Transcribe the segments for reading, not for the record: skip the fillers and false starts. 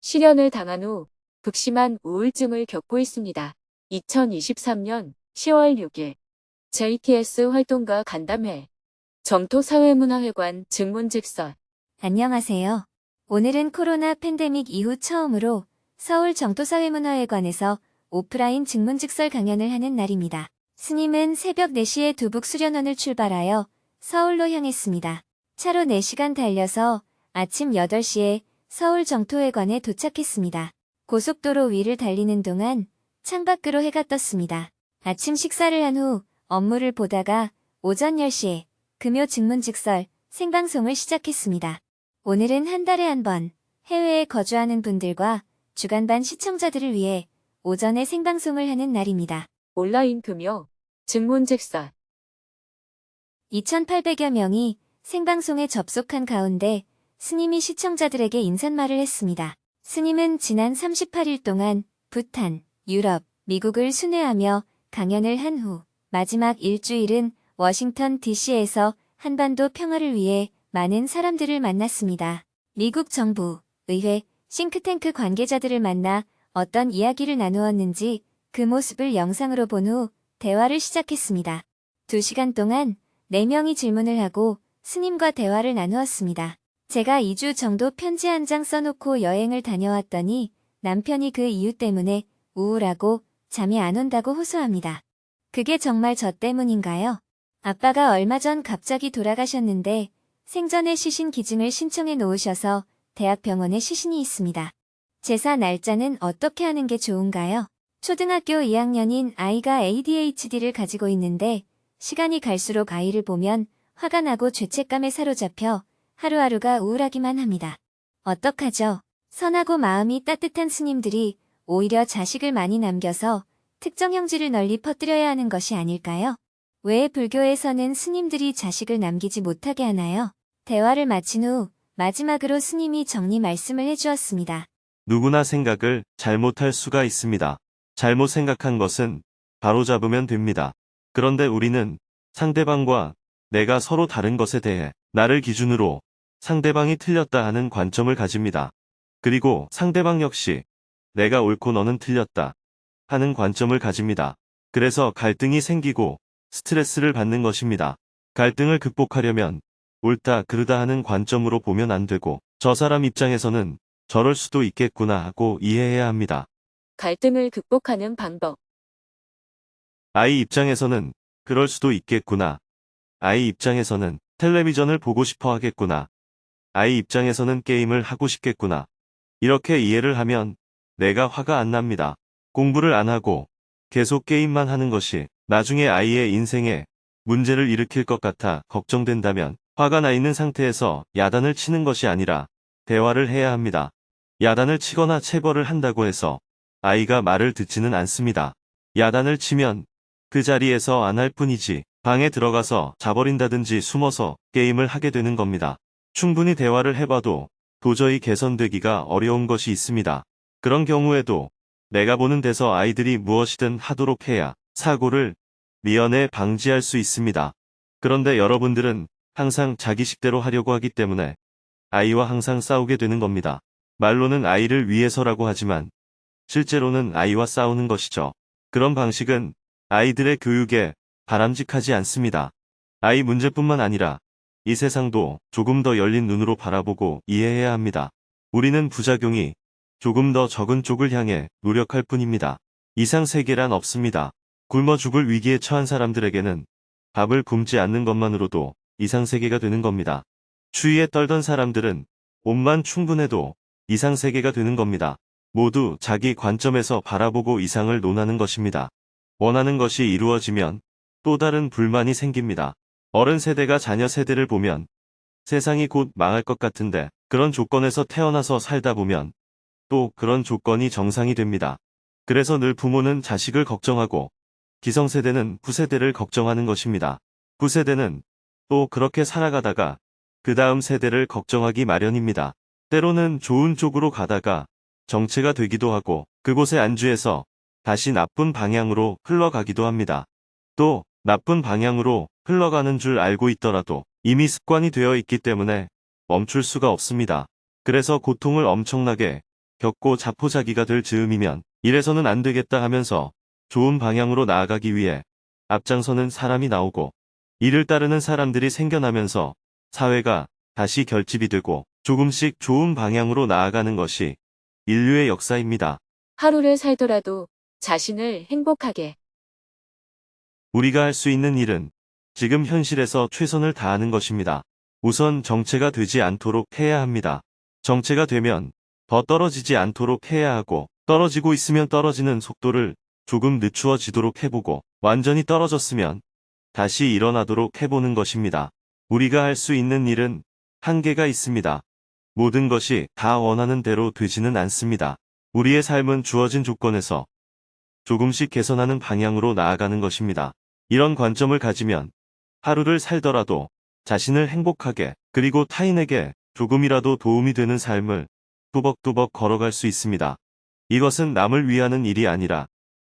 실연을 당한 후 극심한 우울증을 겪고 있습니다. 2023년 10월 6일 JTS 활동가 간담회 정토사회문화회관 증문즉설. 안녕하세요. 오늘은 코로나 팬데믹 이후 처음으로 서울 정토사회문화회관에서 오프라인 증문즉설 강연을 하는 날입니다. 스님은 새벽 4시에 두북 수련원을 출발하여 서울로 향했습니다. 차로 4시간 달려서 아침 8시에 서울 정토회관에 도착했습니다. 고속도로 위를 달리는 동안 창밖으로 해가 떴습니다. 아침 식사를 한 후 업무를 보다가 오전 10시에 금요 증문즉설 생방송을 시작했습니다. 오늘은 한 달에 한 번 해외에 거주하는 분들과 주간반 시청자들을 위해 오전에 생방송을 하는 날입니다. 온라인 금요 증문즉설. 2,800여 명이 생방송에 접속한 가운데 스님이 시청자들에게 인사말을 했습니다. 스님은 지난 38일 동안 부탄, 유럽, 미국을 순회하며 강연을 한 후 마지막 일주일은 워싱턴 DC에서 한반도 평화를 위해 많은 사람들을 만났습니다. 미국 정부, 의회, 싱크탱크 관계자들을 만나 어떤 이야기를 나누었는지 그 모습을 영상으로 본 후 대화를 시작했습니다. 2시간 동안 4명이 질문을 하고 스님과 대화를 나누었습니다. 제가 2주 정도 편지 한 장 써놓고 여행을 다녀왔더니 남편이 그 이유 때문에 우울하고 잠이 안 온다고 호소합니다. 그게 정말 저 때문인가요? 아빠가 얼마 전 갑자기 돌아가셨는데 생전에 시신 기증을 신청해 놓으셔서 대학병원에 시신이 있습니다. 제사 날짜는 어떻게 하는 게 좋은가요? 초등학교 2학년인 아이가 ADHD를 가지고 있는데 시간이 갈수록 아이를 보면 화가 나고 죄책감에 사로잡혀 하루하루가 우울하기만 합니다. 어떡하죠? 선하고 마음이 따뜻한 스님들이 오히려 자식을 많이 남겨서 특정 형질을 널리 퍼뜨려야 하는 것이 아닐까요? 왜 불교에서는 스님들이 자식을 남기지 못하게 하나요? 대화를 마친 후 마지막으로 스님이 정리 말씀을 해주었습니다. 누구나 생각을 잘못할 수가 있습니다. 잘못 생각한 것은 바로잡으면 됩니다. 그런데 우리는 상대방과 내가 서로 다른 것에 대해 나를 기준으로 상대방이 틀렸다 하는 관점을 가집니다. 그리고 상대방 역시 내가 옳고 너는 틀렸다 하는 관점을 가집니다. 그래서 갈등이 생기고 스트레스를 받는 것입니다. 갈등을 극복하려면 옳다 그르다 하는 관점으로 보면 안 되고 저 사람 입장에서는 저럴 수도 있겠구나 하고 이해해야 합니다. 갈등을 극복하는 방법. 아이 입장에서는 그럴 수도 있겠구나. 아이 입장에서는 텔레비전을 보고 싶어 하겠구나. 아이 입장에서는 게임을 하고 싶겠구나. 이렇게 이해를 하면 내가 화가 안 납니다. 공부를 안 하고 계속 게임만 하는 것이 나중에 아이의 인생에 문제를 일으킬 것 같아 걱정된다면 화가 나 있는 상태에서 야단을 치는 것이 아니라 대화를 해야 합니다. 야단을 치거나 체벌을 한다고 해서 아이가 말을 듣지는 않습니다. 야단을 치면 그 자리에서 안 할 뿐이지 방에 들어가서 자버린다든지 숨어서 게임을 하게 되는 겁니다. 충분히 대화를 해봐도 도저히 개선되기가 어려운 것이 있습니다. 그런 경우에도 내가 보는 데서 아이들이 무엇이든 하도록 해야 사고를 미연에 방지할 수 있습니다. 그런데 여러분들은 항상 자기식대로 하려고 하기 때문에 아이와 항상 싸우게 되는 겁니다. 말로는 아이를 위해서라고 하지만 실제로는 아이와 싸우는 것이죠. 그런 방식은 아이들의 교육에 바람직하지 않습니다. 아이 문제뿐만 아니라 이 세상도 조금 더 열린 눈으로 바라보고 이해해야 합니다. 우리는 부작용이 조금 더 적은 쪽을 향해 노력할 뿐입니다. 이상 세계란 없습니다. 굶어 죽을 위기에 처한 사람들에게는 밥을 굶지 않는 것만으로도 이상 세계가 되는 겁니다. 추위에 떨던 사람들은 옷만 충분해도 이상 세계가 되는 겁니다. 모두 자기 관점에서 바라보고 이상을 논하는 것입니다. 원하는 것이 이루어지면 또 다른 불만이 생깁니다. 어른 세대가 자녀 세대를 보면 세상이 곧 망할 것 같은데 그런 조건에서 태어나서 살다 보면 또 그런 조건이 정상이 됩니다. 그래서 늘 부모는 자식을 걱정하고 기성세대는 후세대를 걱정하는 것입니다. 후세대는 또 그렇게 살아가다가 그 다음 세대를 걱정하기 마련입니다. 때로는 좋은 쪽으로 가다가 정체가 되기도 하고 그곳에 안주해서 다시 나쁜 방향으로 흘러가기도 합니다. 또 나쁜 방향으로 흘러가는 줄 알고 있더라도 이미 습관이 되어 있기 때문에 멈출 수가 없습니다. 그래서 고통을 엄청나게 겪고 자포자기가 될 즈음이면 이래서는 안 되겠다 하면서 좋은 방향으로 나아가기 위해 앞장서는 사람이 나오고 이를 따르는 사람들이 생겨나면서 사회가 다시 결집이 되고 조금씩 좋은 방향으로 나아가는 것이 인류의 역사입니다. 하루를 살더라도 자신을 행복하게. 우리가 할 수 있는 일은 지금 현실에서 최선을 다하는 것입니다. 우선 정체가 되지 않도록 해야 합니다. 정체가 되면 더 떨어지지 않도록 해야 하고 떨어지고 있으면 떨어지는 속도를 조금 늦추어지도록 해보고 완전히 떨어졌으면 다시 일어나도록 해보는 것입니다. 우리가 할 수 있는 일은 한계가 있습니다. 모든 것이 다 원하는 대로 되지는 않습니다. 우리의 삶은 주어진 조건에서 조금씩 개선하는 방향으로 나아가는 것입니다. 이런 관점을 가지면 하루를 살더라도 자신을 행복하게 그리고 타인에게 조금이라도 도움이 되는 삶을 뚜벅뚜벅 걸어갈 수 있습니다. 이것은 남을 위하는 일이 아니라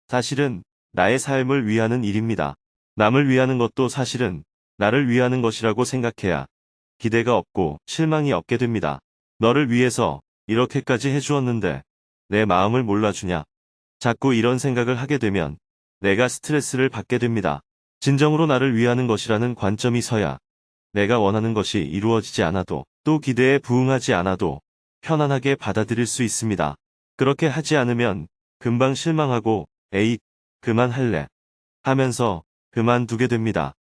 사실은 나의 삶을 위하는 일입니다. 남을 위하는 것도 사실은 나를 위하는 것이라고 생각해야 기대가 없고 실망이 없게 됩니다. 너를 위해서 이렇게까지 해주었는데 내 마음을 몰라주냐. 자꾸 이런 생각을 하게 되면 내가 스트레스를 받게 됩니다. 진정으로 나를 위하는 것이라는 관점이 서야 내가 원하는 것이 이루어지지 않아도 또 기대에 부응하지 않아도 편안하게 받아들일 수 있습니다. 그렇게 하지 않으면 금방 실망하고 에잇, 그만할래 하면서 그만두게 됩니다.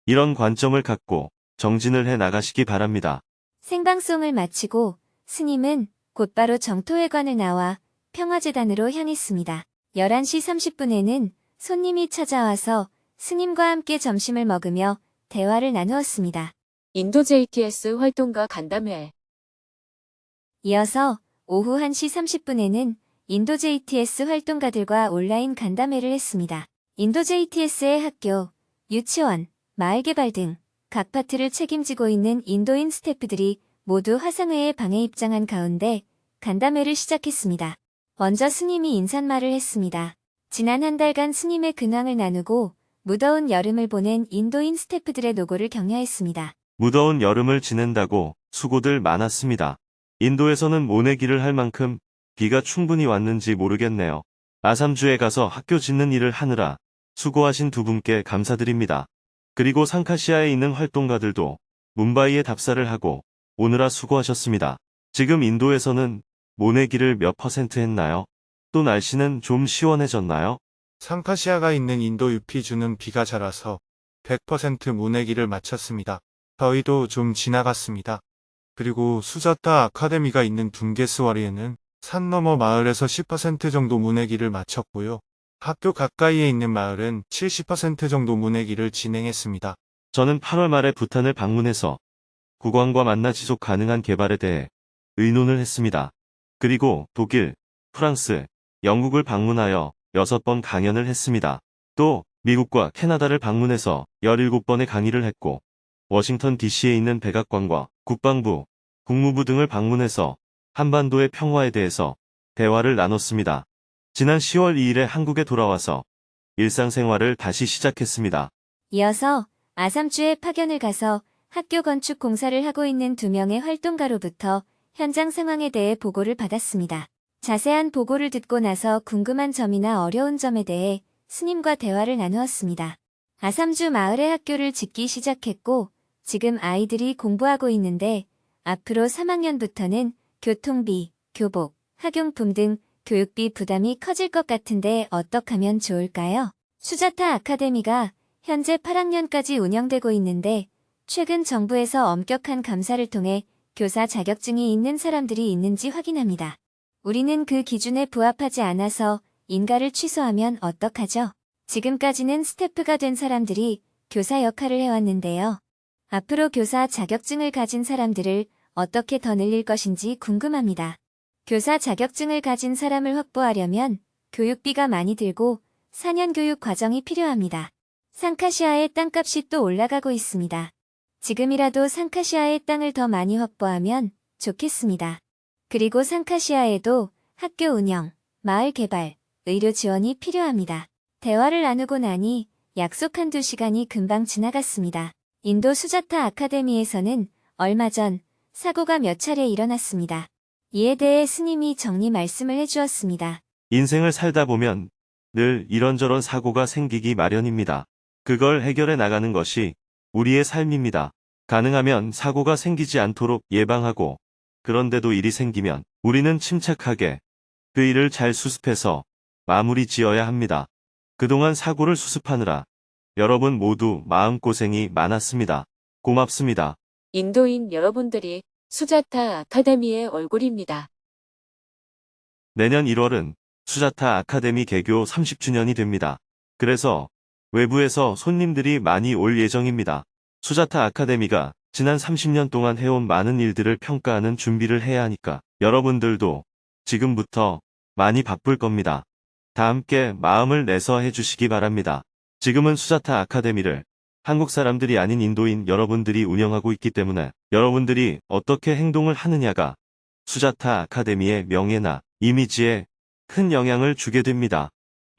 이런 관점을 갖고 정진을 해 나가시기 바랍니다. 생방송을 마치고 스님은 곧바로 정토회관을 나와 평화재단으로 향했습니다. 11시 30분에는 손님이 찾아와서 스님과 함께 점심을 먹으며 대화를 나누었습니다. 인도 JTS 활동가 간담회. 이어서 오후 1시 30분에는 인도 JTS 활동가들과 온라인 간담회를 했습니다. 인도 JTS의 학교, 유치원, 마을개발 등 각 파트를 책임지고 있는 인도인 스태프들이 모두 화상회의 방에 입장한 가운데 간담회를 시작했습니다. 먼저 스님이 인사말을 했습니다. 지난 한 달간 스님의 근황을 나누고 무더운 여름을 보낸 인도인 스태프들의 노고를 격려했습니다. 무더운 여름을 지낸다고 수고들 많았습니다. 인도에서는 모내기를 할 만큼 비가 충분히 왔는지 모르겠네요. 아삼주에 가서 학교 짓는 일을 하느라 수고하신 두 분께 감사드립니다. 그리고 상카시아에 있는 활동가들도 뭄바이에 답사를 하고 오느라 수고하셨습니다. 지금 인도에서는 모내기를 몇 % 했나요? 또 날씨는 좀 시원해졌나요? 상카시아가 있는 인도 유피주는 비가 잘 와서 100% 모내기를 마쳤습니다. 저희도 좀 지나갔습니다. 그리고 수자타 아카데미가 있는 둥게스와리에는 산 너머 마을에서 10% 정도 모내기를 마쳤고요. 학교 가까이에 있는 마을은 70% 정도 모내기를 진행했습니다. 저는 8월 말에 부탄을 방문해서 국왕과 만나 지속 가능한 개발에 대해 의논을 했습니다. 그리고 독일, 프랑스, 영국을 방문하여 6번 강연을 했습니다. 또 미국과 캐나다를 방문해서 17번의 강의를 했고 워싱턴 DC에 있는 백악관과 국방부, 국무부 등을 방문해서 한반도의 평화에 대해서 대화를 나눴습니다. 지난 10월 2일에 한국에 돌아와서 일상생활을 다시 시작했습니다. 이어서 아삼주에 파견을 가서 학교 건축 공사를 하고 있는 2명의 활동가로부터 현장 상황에 대해 보고를 받았습니다. 자세한 보고를 듣고 나서 궁금한 점이나 어려운 점에 대해 스님과 대화를 나누었습니다. 아삼주 마을에 학교를 짓기 시작했고 지금 아이들이 공부하고 있는데 앞으로 3학년부터는 교통비, 교복, 학용품 등 교육비 부담이 커질 것 같은데 어떻게 하면 좋을까요? 수자타 아카데미가 현재 8학년까지 운영되고 있는데 최근 정부에서 엄격한 감사를 통해 교사 자격증이 있는 사람들이 있는지 확인합니다. 우리는 그 기준에 부합하지 않아서 인가를 취소하면 어떡하죠? 지금까지는 스태프가 된 사람들이 교사 역할을 해왔는데요. 앞으로 교사 자격증을 가진 사람들을 어떻게 더 늘릴 것인지 궁금합니다. 교사 자격증을 가진 사람을 확보하려면 교육비가 많이 들고 4년 교육 과정이 필요합니다. 상카시아의 땅값이 또 올라가고 있습니다. 지금이라도 상카시아의 땅을 더 많이 확보하면 좋겠습니다. 그리고 상카시아에도 학교 운영, 마을 개발, 의료 지원이 필요합니다. 대화를 나누고 나니 약속 한두 시간이 금방 지나갔습니다. 인도 수자타 아카데미에서는 얼마 전 사고가 몇 차례 일어났습니다. 이에 대해 스님이 정리 말씀을 해주었습니다. 인생을 살다 보면 늘 이런저런 사고가 생기기 마련입니다. 그걸 해결해 나가는 것이 우리의 삶입니다. 가능하면 사고가 생기지 않도록 예방하고, 그런데도 일이 생기면 우리는 침착하게 그 일을 잘 수습해서 마무리 지어야 합니다. 그동안 사고를 수습하느라 여러분 모두 마음고생이 많았습니다. 고맙습니다. 인도인 여러분들이 수자타 아카데미의 얼굴입니다. 내년 1월은 수자타 아카데미 개교 30주년이 됩니다. 그래서 외부에서 손님들이 많이 올 예정입니다. 수자타 아카데미가 지난 30년 동안 해온 많은 일들을 평가하는 준비를 해야 하니까 여러분들도 지금부터 많이 바쁠 겁니다. 다 함께 마음을 내서 해주시기 바랍니다. 지금은 수자타 아카데미를 한국 사람들이 아닌 인도인 여러분들이 운영하고 있기 때문에 여러분들이 어떻게 행동을 하느냐가 수자타 아카데미의 명예나 이미지에 큰 영향을 주게 됩니다.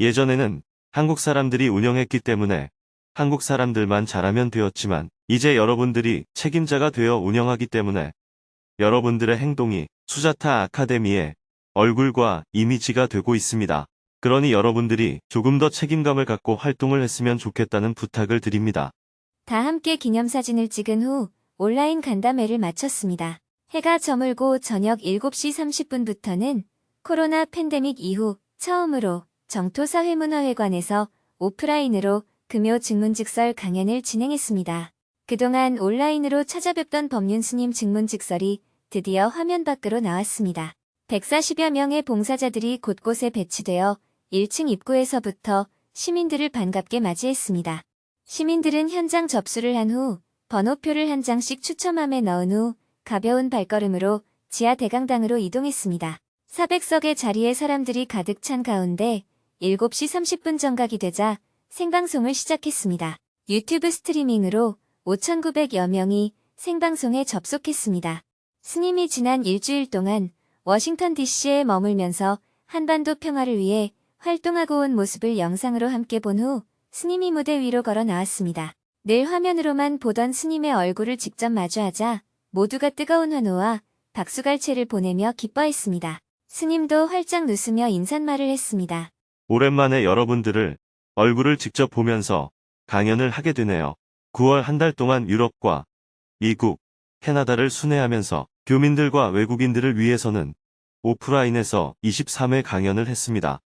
예전에는 한국 사람들이 운영했기 때문에 한국 사람들만 잘하면 되었지만 이제 여러분들이 책임자가 되어 운영하기 때문에 여러분들의 행동이 수자타 아카데미의 얼굴과 이미지가 되고 있습니다. 그러니 여러분들이 조금 더 책임감을 갖고 활동을 했으면 좋겠다는 부탁을 드립니다. 다 함께 기념사진을 찍은 후 온라인 간담회를 마쳤습니다. 해가 저물고 저녁 7시 30분부터는 코로나 팬데믹 이후 처음으로 정토사회문화회관에서 오프라인으로 금요 증문즉설 강연을 진행했습니다. 그동안 온라인으로 찾아뵙던 법륜스님 증문즉설이 드디어 화면 밖으로 나왔습니다. 140여 명의 봉사자들이 곳곳에 배치되어 1층 입구에서부터 시민들을 반갑게 맞이했습니다. 시민들은 현장 접수를 한 후 번호표를 한 장씩 추첨함에 넣은 후 가벼운 발걸음으로 지하 대강당으로 이동했습니다. 400석의 자리에 사람들이 가득 찬 가운데 7시 30분 정각이 되자 생방송을 시작했습니다. 유튜브 스트리밍으로 5,900여 명이 생방송에 접속했습니다. 스님이 지난 일주일 동안 워싱턴 DC에 머물면서 한반도 평화를 위해 활동하고 온 모습을 영상으로 함께 본 후 스님이 무대 위로 걸어 나왔습니다. 늘 화면으로만 보던 스님의 얼굴을 직접 마주하자 모두가 뜨거운 환호와 박수갈채를 보내며 기뻐했습니다. 스님도 활짝 웃으며 인사말을 했습니다. 오랜만에 여러분들을 얼굴을 직접 보면서 강연을 하게 되네요. 9월 한 달 동안 유럽과 미국, 캐나다를 순회하면서 교민들과 외국인들을 위해서는 오프라인에서 23회 강연을 했습니다.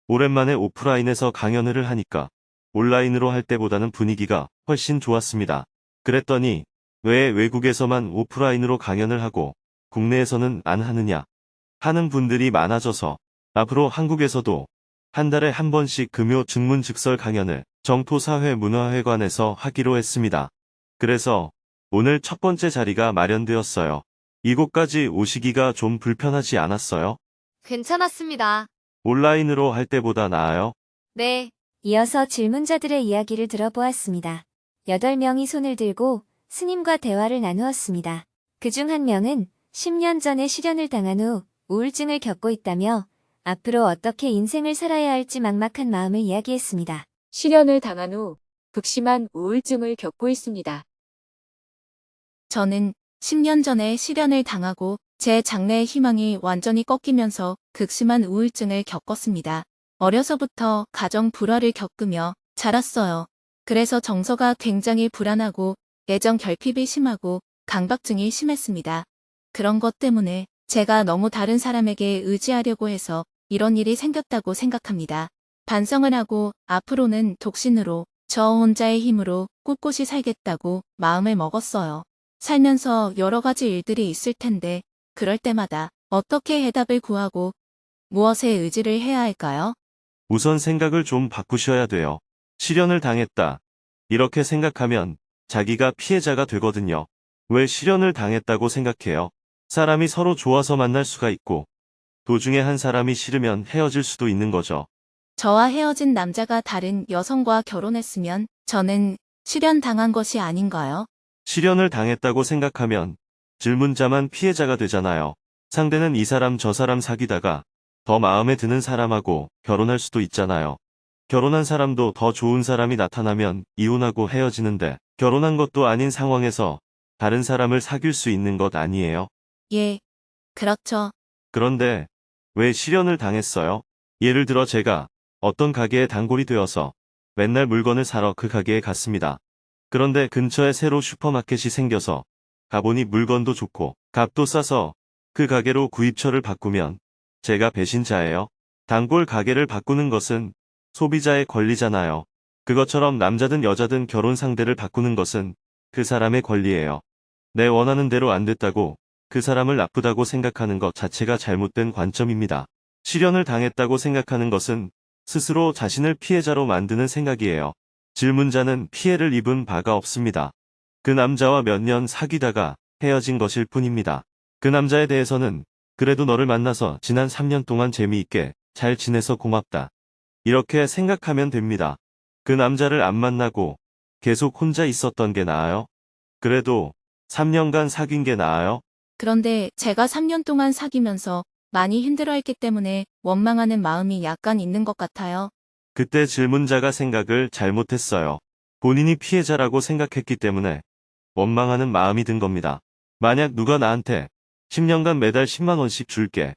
오랜만에 오프라인에서 강연을 하니까 온라인으로 할 때보다는 분위기가 훨씬 좋았습니다. 그랬더니 왜 외국에서만 오프라인으로 강연을 하고 국내에서는 안 하느냐 하는 분들이 많아져서 앞으로 한국에서도 한 달에 한 번씩 금요 증문즉설 강연을 정토사회문화회관에서 하기로 했습니다. 그래서 오늘 첫 번째 자리가 마련되었어요. 이곳까지 오시기가 좀 불편하지 않았어요? 괜찮았습니다. 온라인으로 할 때보다 나아요? 네, 이어서 질문자들의 이야기를 들어보았습니다. 8명이 손을 들고 스님과 대화를 나누었습니다. 그중 한 명은 10년 전에 실연을 당한 후 우울증을 겪고 있다며 앞으로 어떻게 인생을 살아야 할지 막막한 마음을 이야기했습니다. 실연을 당한 후 극심한 우울증을 겪고 있습니다. 저는 10년 전에 실연을 당하고 제 장래의 희망이 완전히 꺾이면서 극심한 우울증을 겪었습니다. 어려서부터 가정 불화를 겪으며 자랐어요. 그래서 정서가 굉장히 불안하고 애정 결핍이 심하고 강박증이 심했습니다. 그런 것 때문에 제가 너무 다른 사람에게 의지하려고 해서 이런 일이 생겼다고 생각합니다. 반성을 하고 앞으로는 독신으로 저 혼자의 힘으로 꿋꿋이 살겠다고 마음을 먹었어요. 살면서 여러 가지 일들이 있을 텐데 그럴 때마다 어떻게 해답을 구하고 무엇에 의지를 해야 할까요? 우선 생각을 좀 바꾸셔야 돼요. 실연을 당했다. 이렇게 생각하면 자기가 피해자가 되거든요. 왜 실연을 당했다고 생각해요? 사람이 서로 좋아서 만날 수가 있고 도중에 한 사람이 싫으면 헤어질 수도 있는 거죠. 저와 헤어진 남자가 다른 여성과 결혼했으면 저는 실연 당한 것이 아닌가요? 실연을 당했다고 생각하면 질문자만 피해자가 되잖아요. 상대는 이 사람 저 사람 사귀다가 더 마음에 드는 사람하고 결혼할 수도 있잖아요. 결혼한 사람도 더 좋은 사람이 나타나면 이혼하고 헤어지는데 결혼한 것도 아닌 상황에서 다른 사람을 사귈 수 있는 것 아니에요? 예. 그렇죠. 그런데 왜 실연을 당했어요? 예를 들어 제가 어떤 가게에 단골이 되어서 맨날 물건을 사러 그 가게에 갔습니다. 그런데 근처에 새로 슈퍼마켓이 생겨서 가보니 물건도 좋고 값도 싸서 그 가게로 구입처를 바꾸면 제가 배신자예요. 단골 가게를 바꾸는 것은 소비자의 권리잖아요. 그것처럼 남자든 여자든 결혼 상대를 바꾸는 것은 그 사람의 권리예요. 내 원하는 대로 안 됐다고 그 사람을 나쁘다고 생각하는 것 자체가 잘못된 관점입니다. 실연을 당했다고 생각하는 것은 스스로 자신을 피해자로 만드는 생각이에요. 질문자는 피해를 입은 바가 없습니다. 그 남자와 몇 년 사귀다가 헤어진 것일 뿐입니다. 그 남자에 대해서는 그래도 너를 만나서 지난 3년 동안 재미있게 잘 지내서 고맙다. 이렇게 생각하면 됩니다. 그 남자를 안 만나고 계속 혼자 있었던 게 나아요? 그래도 3년간 사귄 게 나아요? 그런데 제가 3년 동안 사귀면서 많이 힘들어했기 때문에 원망하는 마음이 약간 있는 것 같아요. 그때 질문자가 생각을 잘못했어요. 본인이 피해자라고 생각했기 때문에 원망하는 마음이 든 겁니다. 만약 누가 나한테 10년간 매달 10만 원씩 줄게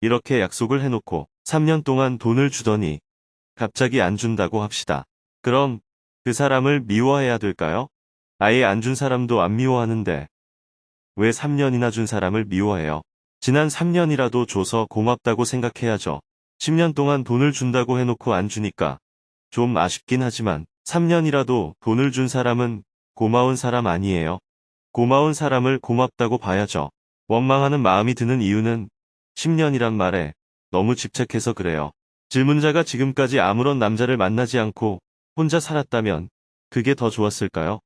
이렇게 약속을 해놓고 3년 동안 돈을 주더니 갑자기 안 준다고 합시다. 그럼 그 사람을 미워해야 될까요? 아예 안 준 사람도 안 미워하는데 왜 3년이나 준 사람을 미워해요? 지난 3년이라도 줘서 고맙다고 생각해야죠. 10년 동안 돈을 준다고 해놓고 안 주니까 좀 아쉽긴 하지만 3년이라도 돈을 준 사람은 고마운 사람 아니에요. 고마운 사람을 고맙다고 봐야죠. 원망하는 마음이 드는 이유는 10년이란 말에 너무 집착해서 그래요. 질문자가 지금까지 아무런 남자를 만나지 않고 혼자 살았다면 그게 더 좋았을까요?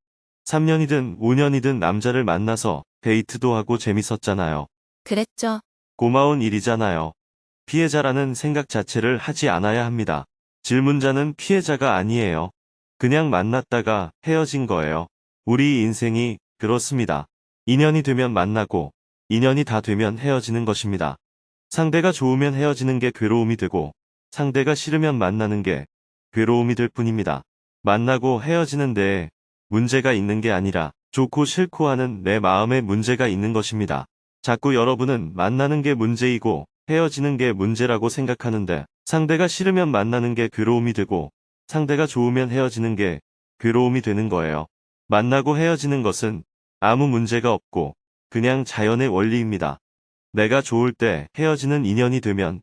3년이든 5년이든 남자를 만나서 데이트도 하고 재밌었잖아요. 그랬죠. 고마운 일이잖아요. 피해자라는 생각 자체를 하지 않아야 합니다. 질문자는 피해자가 아니에요. 그냥 만났다가 헤어진 거예요. 우리 인생이 그렇습니다. 인연이 되면 만나고 인연이 다 되면 헤어지는 것입니다. 상대가 좋으면 헤어지는 게 괴로움이 되고 상대가 싫으면 만나는 게 괴로움이 될 뿐입니다. 만나고 헤어지는 데에 문제가 있는 게 아니라 좋고 싫고 하는 내 마음에 문제가 있는 것입니다. 자꾸 여러분은 만나는 게 문제이고 헤어지는 게 문제라고 생각하는데 상대가 싫으면 만나는 게 괴로움이 되고 상대가 좋으면 헤어지는 게 괴로움이 되는 거예요. 만나고 헤어지는 것은 아무 문제가 없고 그냥 자연의 원리입니다. 내가 좋을 때 헤어지는 인연이 되면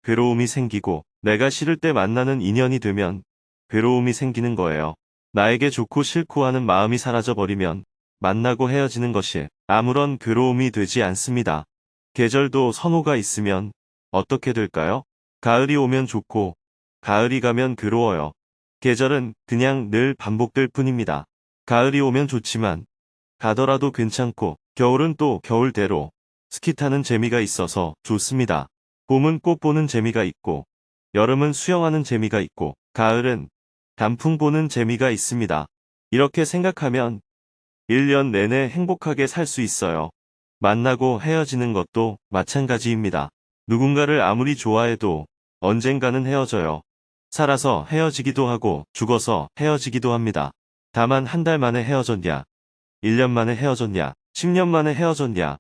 괴로움이 생기고 내가 싫을 때 만나는 인연이 되면 괴로움이 생기는 거예요. 나에게 좋고 싫고 하는 마음이 사라져버리면 만나고 헤어지는 것이 아무런 괴로움이 되지 않습니다. 계절도 선호가 있으면 어떻게 될까요? 가을이 오면 좋고 가을이 가면 괴로워요. 계절은 그냥 늘 반복될 뿐입니다. 가을이 오면 좋지만 가더라도 괜찮고 겨울은 또 겨울대로 스키 타는 재미가 있어서 좋습니다. 봄은 꽃 보는 재미가 있고 여름은 수영하는 재미가 있고 가을은 단풍 보는 재미가 있습니다. 이렇게 생각하면 1년 내내 행복하게 살 수 있어요. 만나고 헤어지는 것도 마찬가지입니다. 누군가를 아무리 좋아해도 언젠가는 헤어져요. 살아서 헤어지기도 하고 죽어서 헤어지기도 합니다. 다만 한 달 만에 헤어졌냐, 1년 만에 헤어졌냐, 10년 만에 헤어졌냐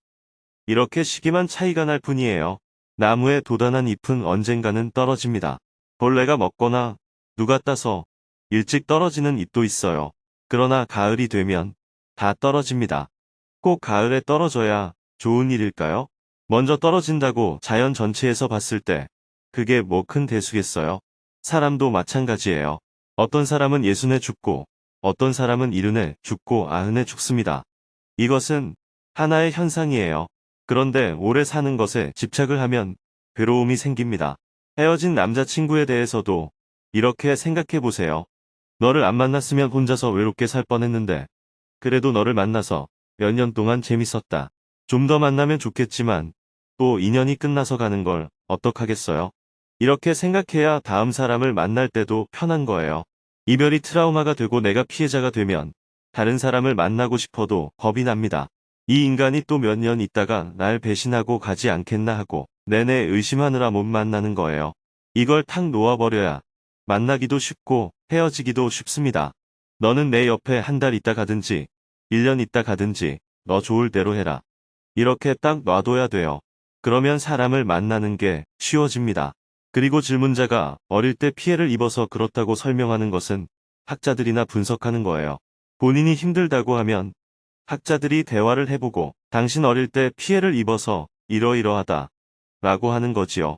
이렇게 시기만 차이가 날 뿐이에요. 나무에 돋아난 잎은 언젠가는 떨어집니다. 벌레가 먹거나 누가 따서 일찍 떨어지는 잎도 있어요. 그러나 가을이 되면 다 떨어집니다. 꼭 가을에 떨어져야 좋은 일일까요? 먼저 떨어진다고 자연 전체에서 봤을 때 그게 뭐 큰 대수겠어요? 사람도 마찬가지예요. 어떤 사람은 60에 죽고 어떤 사람은 70에 죽고 90에 죽습니다. 이것은 하나의 현상이에요. 그런데 오래 사는 것에 집착을 하면 괴로움이 생깁니다. 헤어진 남자친구에 대해서도 이렇게 생각해 보세요. 너를 안 만났으면 혼자서 외롭게 살 뻔했는데 그래도 너를 만나서 몇 년 동안 재밌었다. 좀 더 만나면 좋겠지만 또 인연이 끝나서 가는 걸 어떡하겠어요? 이렇게 생각해야 다음 사람을 만날 때도 편한 거예요. 이별이 트라우마가 되고 내가 피해자가 되면 다른 사람을 만나고 싶어도 겁이 납니다. 이 인간이 또 몇 년 있다가 날 배신하고 가지 않겠나 하고 내내 의심하느라 못 만나는 거예요. 이걸 탁 놓아버려야 만나기도 쉽고 헤어지기도 쉽습니다. 너는 내 옆에 한 달 있다 가든지 1년 있다 가든지 너 좋을 대로 해라. 이렇게 딱 놔둬야 돼요. 그러면 사람을 만나는 게 쉬워집니다. 그리고 질문자가 어릴 때 피해를 입어서 그렇다고 설명하는 것은 학자들이나 분석하는 거예요. 본인이 힘들다고 하면 학자들이 대화를 해보고 당신 어릴 때 피해를 입어서 이러이러하다 라고 하는 거지요.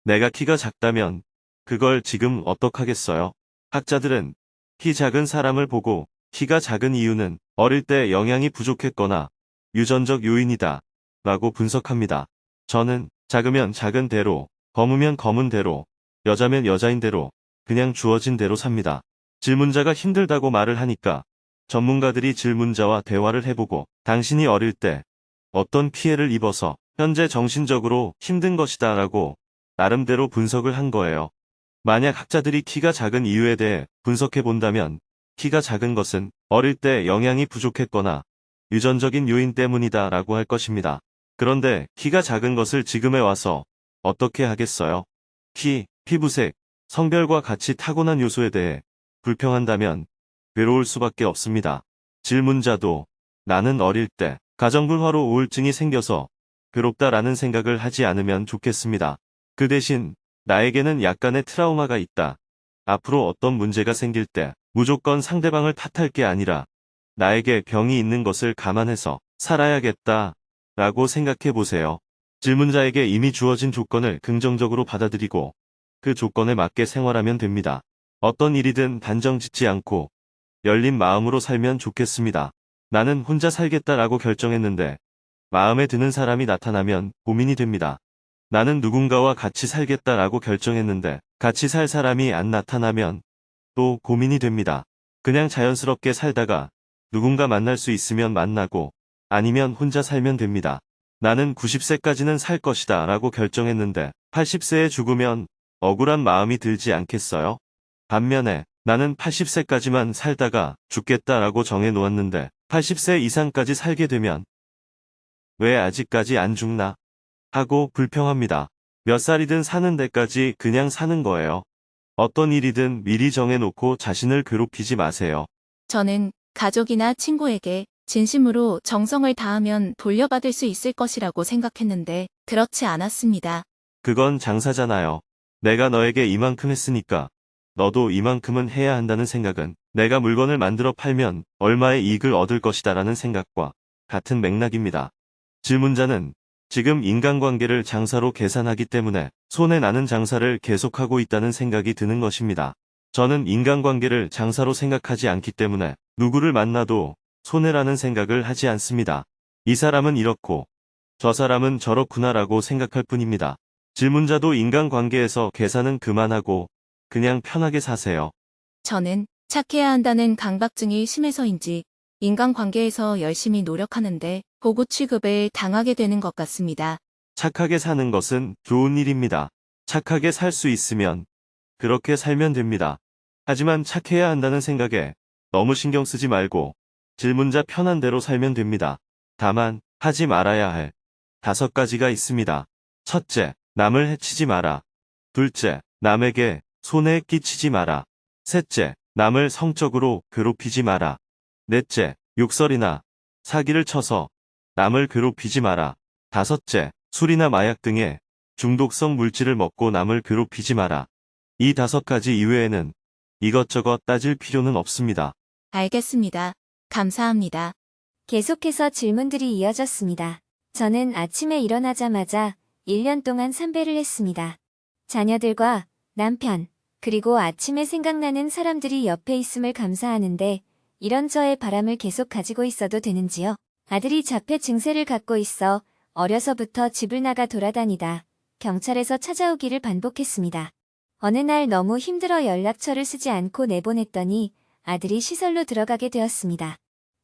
내가 키가 작다면 그걸 지금 어떡하겠어요? 학자들은 키 작은 사람을 보고 키가 작은 이유는 어릴 때 영양이 부족했거나 유전적 요인이다 라고 분석합니다. 저는 작으면 작은 대로, 검으면 검은 대로, 여자면 여자인 대로, 그냥 주어진 대로 삽니다. 질문자가 힘들다고 말을 하니까 전문가들이 질문자와 대화를 해보고 당신이 어릴 때 어떤 피해를 입어서 현재 정신적으로 힘든 것이다 라고 나름대로 분석을 한 거예요. 만약 학자들이 키가 작은 이유에 대해 분석해 본다면 키가 작은 것은 어릴 때 영양이 부족했거나 유전적인 요인 때문이다 라고 할 것입니다. 그런데 키가 작은 것을 지금에 와서 어떻게 하겠어요? 키, 피부색, 성별과 같이 타고난 요소에 대해 불평한다면 괴로울 수밖에 없습니다. 질문자도 나는 어릴 때 가정불화로 우울증이 생겨서 괴롭다라는 생각을 하지 않으면 좋겠습니다. 그 대신 나에게는 약간의 트라우마가 있다. 앞으로 어떤 문제가 생길 때 무조건 상대방을 탓할 게 아니라 나에게 병이 있는 것을 감안해서 살아야겠다 라고 생각해 보세요. 질문자에게 이미 주어진 조건을 긍정적으로 받아들이고 그 조건에 맞게 생활하면 됩니다. 어떤 일이든 단정 짓지 않고 열린 마음으로 살면 좋겠습니다. 나는 혼자 살겠다라고 결정했는데 마음에 드는 사람이 나타나면 고민이 됩니다. 나는 누군가와 같이 살겠다라고 결정했는데 같이 살 사람이 안 나타나면 또 고민이 됩니다. 그냥 자연스럽게 살다가 누군가 만날 수 있으면 만나고 아니면 혼자 살면 됩니다. 나는 90세까지는 살 것이다 라고 결정했는데 80세에 죽으면 억울한 마음이 들지 않겠어요? 반면에 나는 80세까지만 살다가 죽겠다라고 정해놓았는데 80세 이상까지 살게 되면 왜 아직까지 안 죽나? 하고 불평합니다. 몇 살이든 사는 데까지 그냥 사는 거예요. 어떤 일이든 미리 정해놓고 자신을 괴롭히지 마세요. 저는 가족이나 친구에게 진심으로 정성을 다하면 돌려받을 수 있을 것이라고 생각했는데 그렇지 않았습니다. 그건 장사잖아요. 내가 너에게 이만큼 했으니까 너도 이만큼은 해야 한다는 생각은 내가 물건을 만들어 팔면 얼마의 이익을 얻을 것이다라는 생각과 같은 맥락입니다. 질문자는 지금 인간관계를 장사로 계산하기 때문에 손해나는 장사를 계속하고 있다는 생각이 드는 것입니다. 저는 인간관계를 장사로 생각하지 않기 때문에 누구를 만나도 손해라는 생각을 하지 않습니다. 이 사람은 이렇고 저 사람은 저렇구나라고 생각할 뿐입니다. 질문자도 인간관계에서 계산은 그만하고 그냥 편하게 사세요. 저는 착해야 한다는 강박증이 심해서인지 인간관계에서 열심히 노력하는데 보고 취급을 당하게 되는 것 같습니다. 착하게 사는 것은 좋은 일입니다. 착하게 살 수 있으면 그렇게 살면 됩니다. 하지만 착해야 한다는 생각에 너무 신경 쓰지 말고 질문자 편한 대로 살면 됩니다. 다만 하지 말아야 할 5가지가 있습니다. 첫째, 남을 해치지 마라. 둘째, 남에게 손해 끼치지 마라. 셋째, 남을 성적으로 괴롭히지 마라. 넷째, 욕설이나 사기를 쳐서 남을 괴롭히지 마라. 다섯째, 술이나 마약 등의 중독성 물질을 먹고 남을 괴롭히지 마라. 이 5가지 이외에는 이것저것 따질 필요는 없습니다. 알겠습니다. 감사합니다. 계속해서 질문들이 이어졌습니다. 저는 아침에 일어나자마자 1년 동안 삼배를 했습니다. 자녀들과 남편, 그리고 아침에 생각나는 사람들이 옆에 있음을 감사하는데 이런 저의 바람을 계속 가지고 있어도 되는지요? 아들이 자폐 증세를 갖고 있어 어려서부터 집을 나가 돌아다니다 경찰에서 찾아오기를 반복했습니다. 어느 날 너무 힘들어 연락처를 쓰지 않고 내보냈더니 아들이 시설로 들어가게 되었습니다.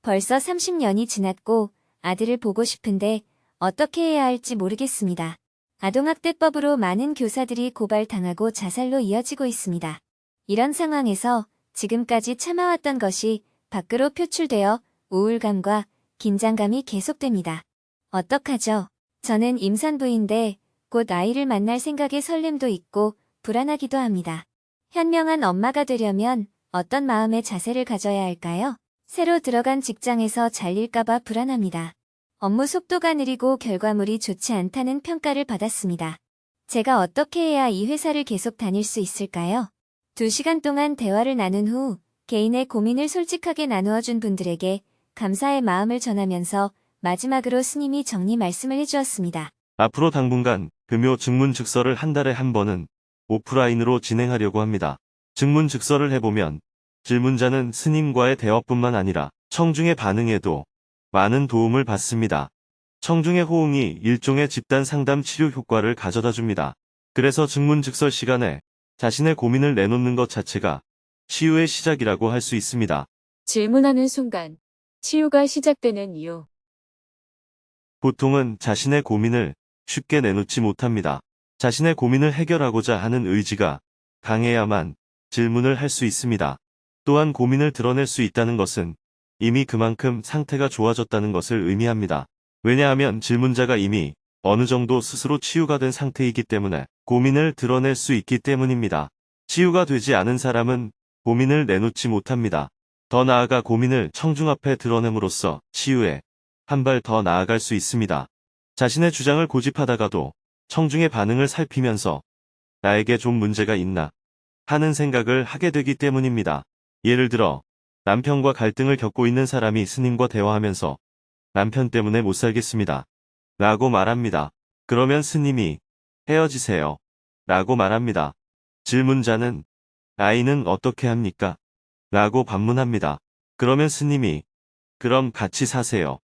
벌써 30년이 지났고 아들을 보고 싶은데 어떻게 해야 할지 모르겠습니다. 아동학대법으로 많은 교사들이 고발당하고 자살로 이어지고 있습니다. 이런 상황에서 지금까지 참아왔던 것이 밖으로 표출되어 우울감과 긴장감이 계속됩니다. 어떡하죠? 저는 임산부인데 곧 아이를 만날 생각에 설렘도 있고 불안하기도 합니다. 현명한 엄마가 되려면 어떤 마음의 자세를 가져야 할까요? 새로 들어간 직장에서 잘릴까봐 불안합니다. 업무 속도가 느리고 결과물이 좋지 않다는 평가를 받았습니다. 제가 어떻게 해야 이 회사를 계속 다닐 수 있을까요? 2시간 동안 대화를 나눈 후 개인의 고민을 솔직하게 나누어준 분들에게 감사의 마음을 전하면서 마지막으로 스님이 정리 말씀을 해주었습니다. 앞으로 당분간 금요 증문즉서를 한 달에 한 번은 오프라인으로 진행하려고 합니다. 증문즉서를 해보면 질문자는 스님과의 대화뿐만 아니라 청중의 반응에도 많은 도움을 받습니다. 청중의 호응이 일종의 집단 상담 치료 효과를 가져다 줍니다. 그래서 증문즉설 시간에 자신의 고민을 내놓는 것 자체가 치유의 시작이라고 할 수 있습니다. 질문하는 순간 치유가 시작되는 이유. 보통은 자신의 고민을 쉽게 내놓지 못합니다. 자신의 고민을 해결하고자 하는 의지가 강해야만 질문을 할 수 있습니다. 또한 고민을 드러낼 수 있다는 것은 이미 그만큼 상태가 좋아졌다는 것을 의미합니다. 왜냐하면 질문자가 이미 어느 정도 스스로 치유가 된 상태이기 때문에 고민을 드러낼 수 있기 때문입니다. 치유가 되지 않은 사람은 고민을 내놓지 못합니다. 더 나아가 고민을 청중 앞에 드러냄으로써 치유에 한 발 더 나아갈 수 있습니다. 자신의 주장을 고집하다가도 청중의 반응을 살피면서 나에게 좀 문제가 있나 하는 생각을 하게 되기 때문입니다. 예를 들어 남편과 갈등을 겪고 있는 사람이 스님과 대화하면서 남편 때문에 못 살겠습니다. 라고 말합니다. 그러면 스님이 헤어지세요. 라고 말합니다. 질문자는 아이는 어떻게 합니까? 라고 반문합니다. 그러면 스님이 그럼 같이 사세요.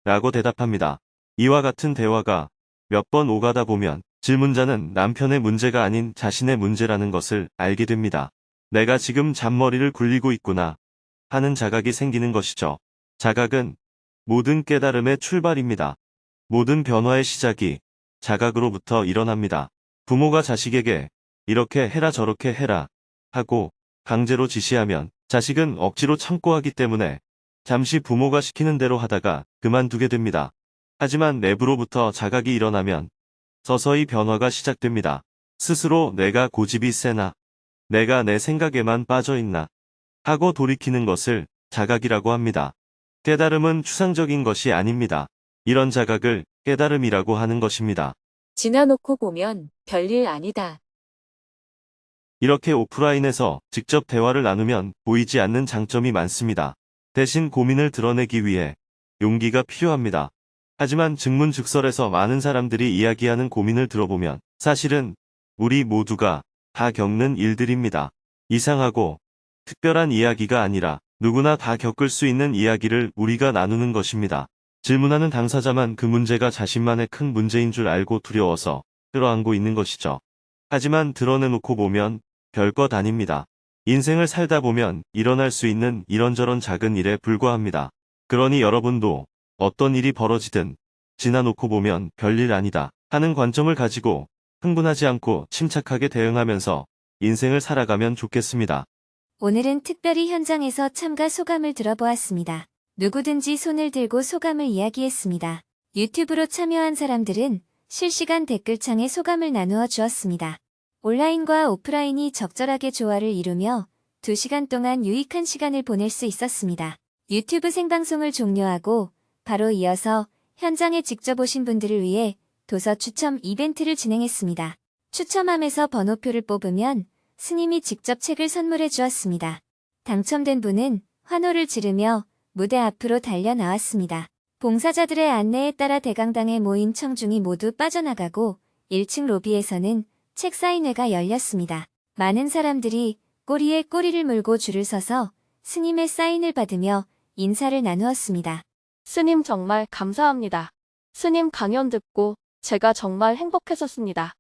라고 대답합니다. 이와 같은 대화가 몇 번 오가다 보면 질문자는 남편의 문제가 아닌 자신의 문제라는 것을 알게 됩니다. 내가 지금 잔머리를 굴리고 있구나 하는 자각이 생기는 것이죠. 자각은 모든 깨달음의 출발입니다. 모든 변화의 시작이 자각으로부터 일어납니다. 부모가 자식에게 이렇게 해라 저렇게 해라 하고 강제로 지시하면 자식은 억지로 참고 하기 때문에 잠시 부모가 시키는 대로 하다가 그만두게 됩니다. 하지만 내부로부터 자각이 일어나면 서서히 변화가 시작됩니다. 스스로 내가 고집이 세나, 내가 내 생각에만 빠져있나 하고 돌이키는 것을 자각이라고 합니다. 깨달음은 추상적인 것이 아닙니다. 이런 자각을 깨달음이라고 하는 것입니다. 지나놓고 보면 별일 아니다. 이렇게 오프라인에서 직접 대화를 나누면 보이지 않는 장점이 많습니다. 대신 고민을 드러내기 위해 용기가 필요합니다. 하지만 증문즉설에서 많은 사람들이 이야기하는 고민을 들어보면 사실은 우리 모두가 다 겪는 일들입니다. 이상하고 특별한 이야기가 아니라 누구나 다 겪을 수 있는 이야기를 우리가 나누는 것입니다. 질문하는 당사자만 그 문제가 자신만의 큰 문제인 줄 알고 두려워서 끌어안고 있는 것이죠. 하지만 드러내놓고 보면 별것 아닙니다. 인생을 살다 보면 일어날 수 있는 이런저런 작은 일에 불과합니다. 그러니 여러분도 어떤 일이 벌어지든 지나놓고 보면 별일 아니다 하는 관점을 가지고 흥분하지 않고 침착하게 대응하면서 인생을 살아가면 좋겠습니다. 오늘은 특별히 현장에서 참가 소감을 들어보았습니다. 누구든지 손을 들고 소감을 이야기했습니다. 유튜브로 참여한 사람들은 실시간 댓글창에 소감을 나누어 주었습니다. 온라인과 오프라인이 적절하게 조화를 이루며 2시간 동안 유익한 시간을 보낼 수 있었습니다. 유튜브 생방송을 종료하고 바로 이어서 현장에 직접 오신 분들을 위해 도서 추첨 이벤트를 진행했습니다. 추첨함에서 번호표를 뽑으면 스님이 직접 책을 선물해 주었습니다. 당첨된 분은 환호를 지르며 무대 앞으로 달려 나왔습니다. 봉사자들의 안내에 따라 대강당에 모인 청중이 모두 빠져나가고 1층 로비에서는 책 사인회가 열렸습니다. 많은 사람들이 꼬리에 꼬리를 물고 줄을 서서 스님의 사인을 받으며 인사를 나누었습니다. 스님 정말 감사합니다. 스님 강연 듣고 제가 정말 행복했었습니다.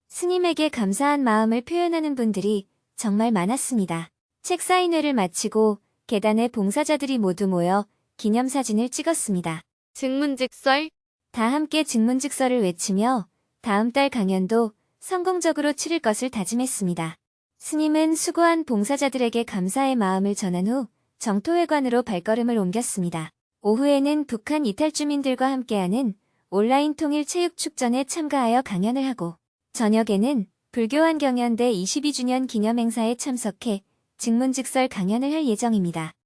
스님에게 감사한 마음을 표현하는 분들이 정말 많았습니다. 책 사인회를 마치고 계단에 봉사자들이 모두 모여 기념사진을 찍었습니다. 증문즉설. 다 함께 증문즉설을 외치며 다음 달 강연도 성공적으로 치를 것을 다짐했습니다. 스님은 수고한 봉사자들에게 감사의 마음을 전한 후 정토회관으로 발걸음을 옮겼습니다. 오후에는 북한 이탈 주민들과 함께하는 온라인 통일 체육 축전에 참가하여 강연을 하고, 저녁에는 불교환경연대 22주년 기념행사에 참석해 직문직설 강연을 할 예정입니다.